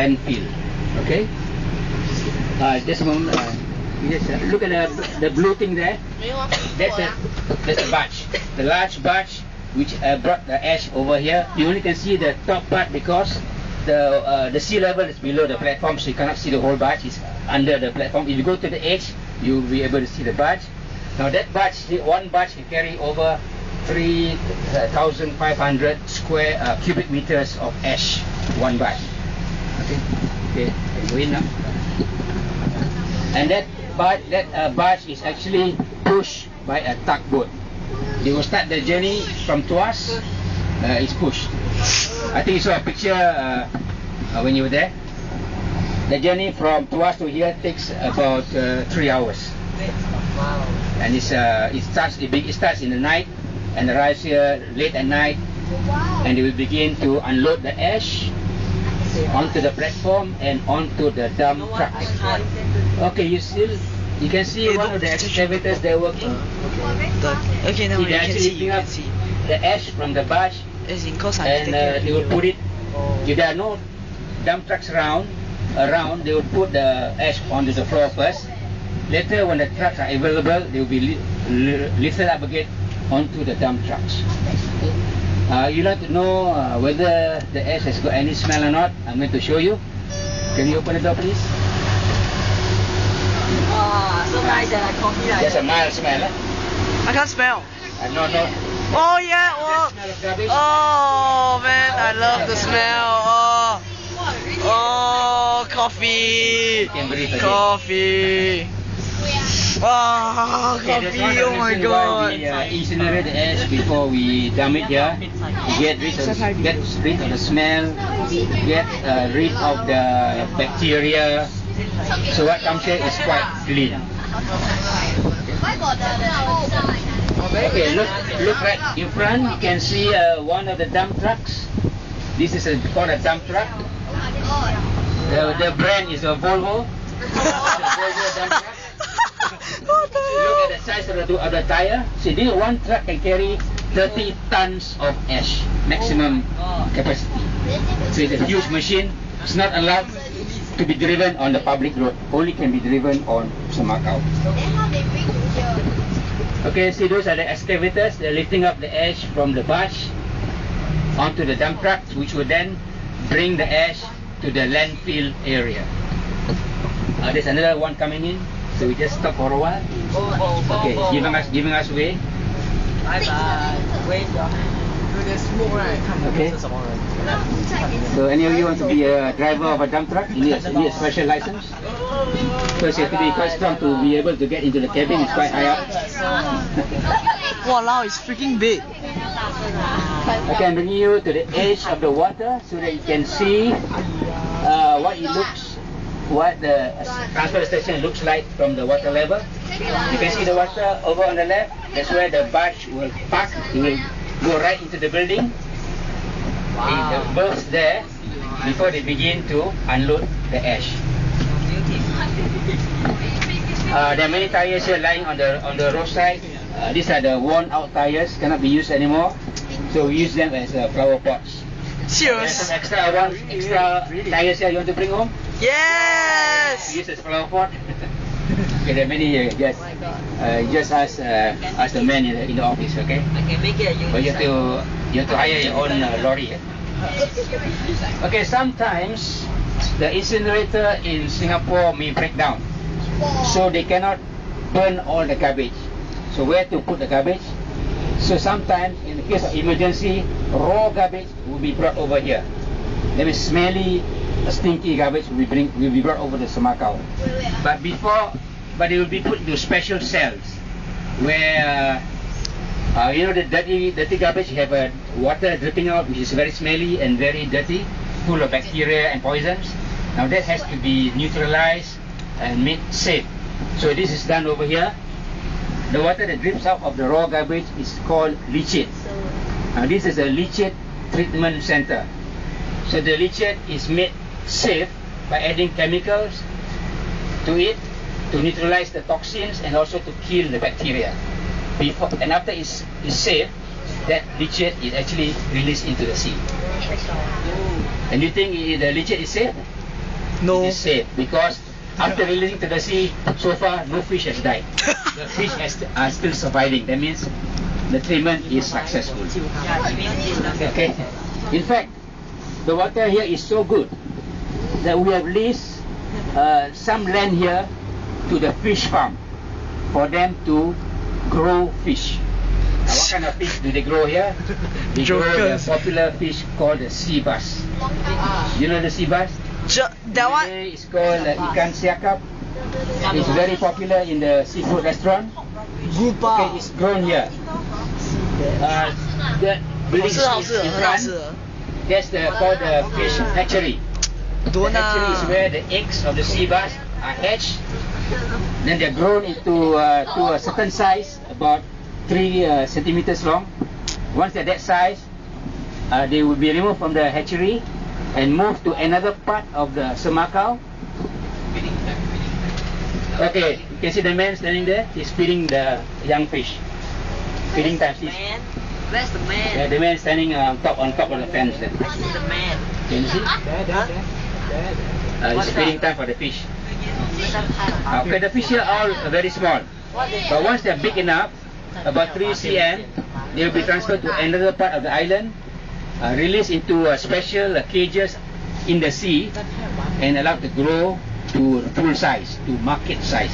landfill. Okay. Just a moment. Yes, look at the blue thing there. That's a barge, the large barge which brought the ash over here. You only can see the top part because the sea level is below the platform, so you cannot see the whole barge. It's under the platform. If you go to the edge, you'll be able to see the barge. Now that barge, one barge can carry over 3,500 square cubic meters of ash. One barge. Okay, go in now. And that barge is actually pushed by a tugboat. They will start the journey from Tuas. It's pushed. I think you saw a picture when you were there. The journey from Tuas to here takes about 3 hours. Wow. And it starts in the night and arrives here late at night. And they will begin to unload the ash onto the platform and onto the dump trucks. Okay, you can see one of the excavators they're working. Okay, now they're actually picking up the ash from the barge, and they will put it. If there are no dump trucks around, they will put the ash onto the floor first. Later, when the trucks are available, they will be lifted up again onto the dump trucks. You'd like to know whether the ash has got any smell or not. I'm going to show you. Can you open the door, please? Wow, so nice, like coffee. There's a mild smell. I can't smell. No. Oh yeah, oh man, I love the smell. Oh, coffee. Coffee. Wow, coffee, oh my god. We incinerate the ash before we dump it here. Get rid of the smell, get rid of the bacteria. So what comes here is quite clean. Okay, look right in front. You can see one of the dump trucks. This is called a dump truck. The brand is a Volvo. It's a Volvo dump truck. Look at the size of the tire. See, this one truck can carry 30 tons of ash, maximum capacity. So it's a huge machine. It's not allowed to be driven on the public road. Only can be driven on semakau. Okay, see, those are the excavators. They're lifting up the ash from the barge onto the dump trucks, which will then bring the ash to the landfill area. There's another one coming in. So we just stop for a while. Okay, giving us way. Bye bye. Wave your hand. There's smoke, right? Okay. So any of you want to be a driver of a dump truck? You need a special license. Because you have to be quite strong to be able to get into the cabin. It's quite high up. Wow, it's freaking big. I can bring you to the edge of the water so that you can see what the transfer station looks like from the water level. You can see the water over on the left. That's where the barge will park. It will go right into the building. Wow. The berths there before they begin to unload the ash. There are many tires here lying on the roadside. These are the worn out tires, cannot be used anymore. So we use them as flower pots. Cheers. There's some extra tires here you want to bring home? Yes! Use as flower pot. Okay, there are many here. Just ask the man in the office, okay? I can make it a unicycle. But you have to hire your own lorry. Okay, sometimes the incinerator in Singapore may break down, so they cannot burn all the garbage. So where to put the garbage? So sometimes, in the case of emergency, raw garbage will be brought over here. That means smelly, stinky garbage will be brought over to semakau. But they will be put into special cells where the dirty garbage, you have water dripping out, which is very smelly and very dirty, full of bacteria and poisons. Now that has to be neutralized and made safe. So this is done over here. The water that drips out of the raw garbage is called leachate. Now this is a leachate treatment center. So the leachate is made safe by adding chemicals to it to neutralize the toxins and also to kill the bacteria. And after it's safe, that leachate is actually released into the sea. And you think the leachate is safe? No. It is safe because after releasing to the sea, so far no fish has died. The fish are still surviving. That means the treatment is successful. Okay. In fact, the water here is so good that we have leased some land here to the fish farm for them to grow fish. What kind of fish do they grow here? They grow the popular fish called the sea bass. You know the sea bass? That one? It's called ikan siakap. It's very popular in the seafood restaurant. Okay, it's grown here. The building is in front. That's called the fish hatchery. The hatchery is where the eggs of the sea bass are hatched. Then they're grown into to a certain size, about 3 centimeters long. Once they're that size, they will be removed from the hatchery and moved to another part of the semakau. Okay, you can see the man standing there. He's feeding the young fish. Feeding time. Where's the man? Yeah, the man standing on top of the fence there. I see the man. Can you see? It's feeding time for the fish. Okay, the fish here are all very small. But once they're big enough, about 3 cm, they will be transferred to another part of the island, released into special cages in the sea, and allowed to grow to full size, to market size.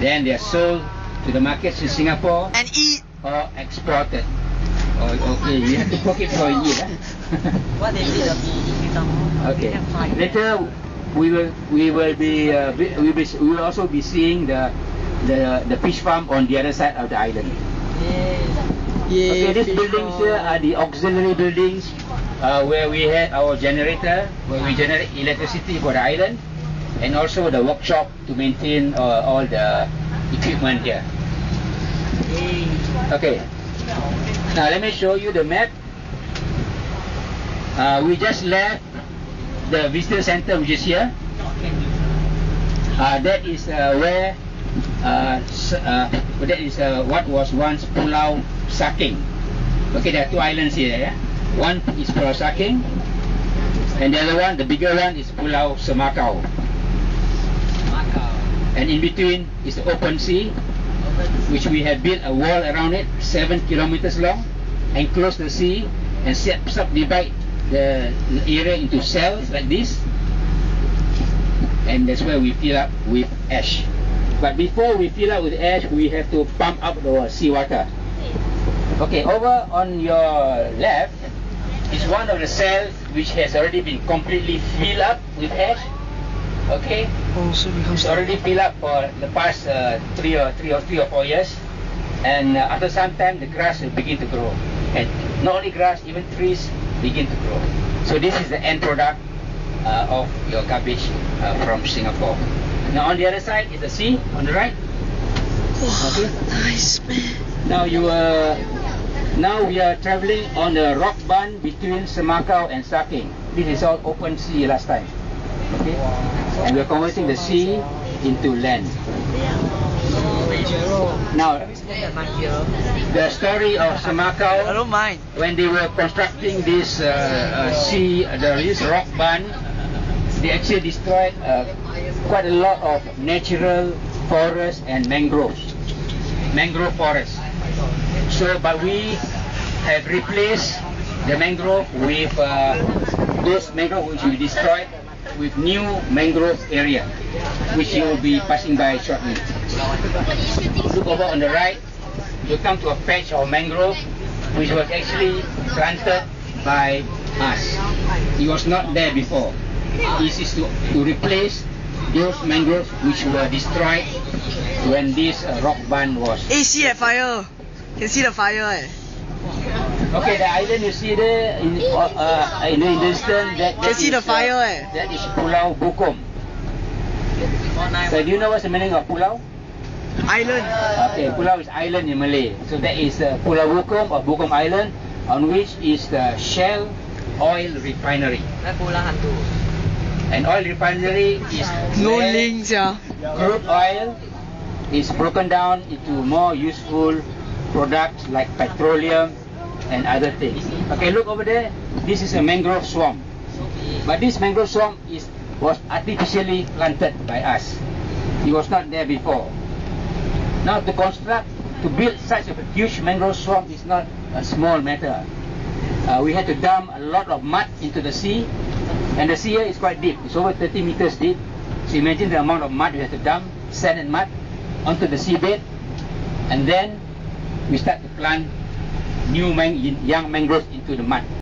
Then they are sold to the markets in Singapore and eat or exported. Oh, okay, you have to cook it for eat. What is it? Okay. Later we will also be seeing the fish farm on the other side of the island. Okay, these buildings here are the auxiliary buildings where we have our generator, where we generate electricity for the island, and also the workshop to maintain all the equipment here. Okay. Now let me show you the map. We just left the visitor center, which is here. That is where that is what was once Pulau Saking. Okay, there are 2 islands here. Yeah? One is Pulau Saking, and the other one, the bigger one, is Pulau Semakau. And in between is the open sea, which we have built a wall around it, 7 kilometers long, enclose the sea, and subdivide the area into cells like this, and that's where we fill up with ash. But before we fill up with ash, we have to pump up the seawater. Okay, over on your left is one of the cells which has already been completely filled up with ash. Okay, it's already filled up for the past 3 or 4 years, and after some time the grass will begin to grow, and not only grass, even trees begin to grow. So this is the end product of your garbage from Singapore. Now on the other side is the sea on the right. Okay. Nice, man. Now we are traveling on the rock bund between Semakau and Saking. This is all open sea last time. Okay, and we are converting the sea into land. Now, the story of Semakau, I don't mind. when they were constructing this this rock bund, they actually destroyed quite a lot of natural forests and mangrove forests. So, but we have replaced the mangrove with those mangrove which we destroyed with new mangrove area, which you will be passing by shortly. Look over on the right, you come to a patch of mangrove which was actually planted by us. It was not there before. This is to replace those mangroves which were destroyed when this rock bund was. Hey, see that fire? Can see the fire, eh? Okay, the island you see there in the distance, that Can see is, the fire, eh? that is Pulau Bukom. So do you know what's the meaning of Pulau? Island. Okay, Pulau is island in Malay. So that is Pulau Bukom or Bukom Island, on which is the Shell oil refinery. An oil refinery is No where links, yeah. crude oil is broken down into more useful products like petroleum and other things. Okay, look over there. This is a mangrove swamp. But this mangrove swamp is was artificially planted by us. It was not there before. Now to build such a huge mangrove swamp is not a small matter. We had to dump a lot of mud into the sea, and the sea here is quite deep. It's over 30 meters deep. So imagine the amount of mud we had to dump, sand and mud, onto the seabed, and then we start to plant new young mangroves into the mud.